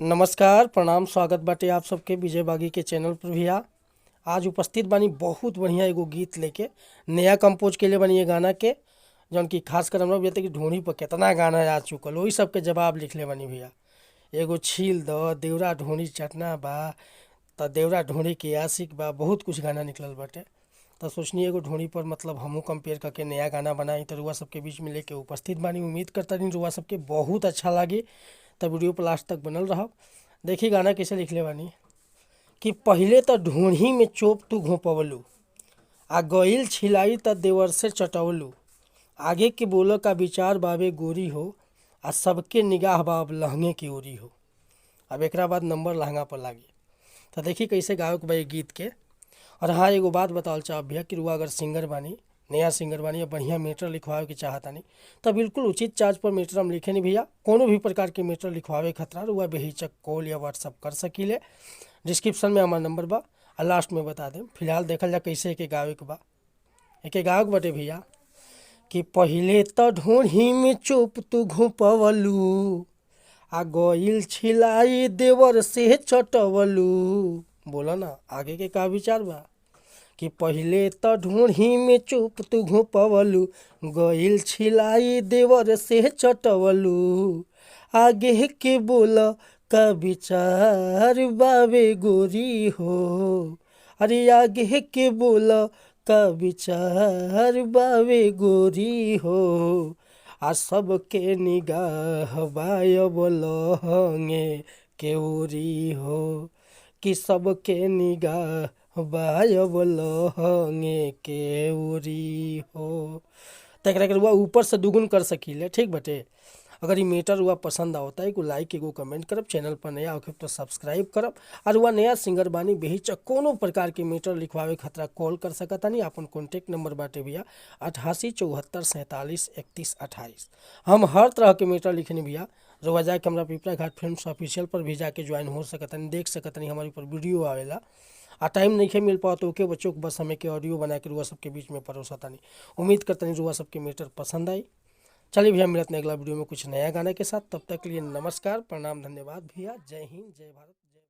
नमस्कार, प्रणाम, स्वागत बाटे आप सबके विजय बागी के चैनल पर भैया। आज उपस्थित बानी बहुत बढ़िया एगो गीत लेके, नया कंपोज के लिए बनी ये गाना के, जौन की खासकर हम लोग कि ढूंढी पर कितना गाना आ चुकल, वही सब के जवाब लिखले बनी भैया। एगो छील द देवरा ढूंढी चटना बा, त देवरा ढूंढी के आशिक बा, बहुत कुछ गाना निकलल बाटे। तो सोचनी एगो ढूंढी पर मतलब हमहूँ कंपेयर करके नया गाना बनाई, तो रुआ सबके बीच में लेके उपस्थित बानी। उम्मीद करता नहीं रुआ सबके बहुत अच्छा लागी, तब वीडियो पर लास्ट तक बनल रहो। देखी गाना कैसे लिखले बानी कि पहिले तो ढूंढी में चोप तू घोंपवलू, आ गईल छिलाई त देवर से चटवलू। आगे के बोलो का विचार बावे गोरी हो, आ सबके निगाह बाब लहंगे की ओरी हो। अब एक बाद नंबर लहंगा पर लागी। तो देखी कैसे गायक बा ये गीत के। और हाँ, एगो बात बतावल चाहब भैया कि रुआ अगर सिंगर बानी, नया सिंगर बानी या बढ़िया मैटर लिखवावे के चाहतानी, तो बिल्कुल उचित चार्ज पर मैटर हम लिखे नहीं भैया। कोनो भी प्रकार के मैटर लिखवावे खतरा रुआ बेहिचक कॉल या व्हाट्सअप कर सकीले। डिस्क्रिप्शन में हमारा नंबर बा, और लास्ट में बता दें। फिलहाल देखल जा कैसे एक गायक बा, एक गायक बटे भैया कि पहिले तो ढूंढी में चोप तू घोंपवलू, आ गईल छिलाई देवर से चटवलू। बोला ना आगे के का विचार बा कि पहिले तो ढूंढी में चुप तू घोंपवलू, गईल छिलाई देवर से चटवलू। आगे के बोल का विचार बावे गोरी हो, अरे आगे के बोल का विचार बावे गोरी हो। आ सबके निगाह बायब लहंगे के ओरी हो, कि सबके निगाह बायब लहंगे के ओरी हो। तो एकरा के रुआ ऊपर से दुगुन कर सकीले, ठीक बटे। अगर ये मैटर हुआ पसंद आवता है, को लाइक एगो कमेंट करब, चैनल पर नया होके तो सब्सक्राइब करब। और हुआ नया सिंगर बानी बेहिचक कोनो प्रकार के मैटर लिखवावे खतरा कॉल कर सकता नहीं। अपन कॉन्टेक्ट नंबर बाटे भैया 88 74 47 31 28। हम हर तरह के मैटर लिखनी भैया। रुआ जाके हमारा पिपरा घाट फिल्म्स ऑफिशियल पर भी जाके ज्वाइन हो सकता नहीं, देख सकता नहीं, हमारे ऊपर वीडियो आवेला। आ टाइम नहीं मिल पाओ तो ओके बच्चों को बस हमें के ऑडियो बना के रुआ सबके बीच में परोसता नहीं। उम्मीद करता नहीं रुआ सबके मैटर पसंद आई। चलिए भैया, मिलते हैं अगला वीडियो में कुछ नया गाने के साथ। तब तक के लिए नमस्कार, प्रणाम, धन्यवाद भैया। जय हिंद, जय भारत।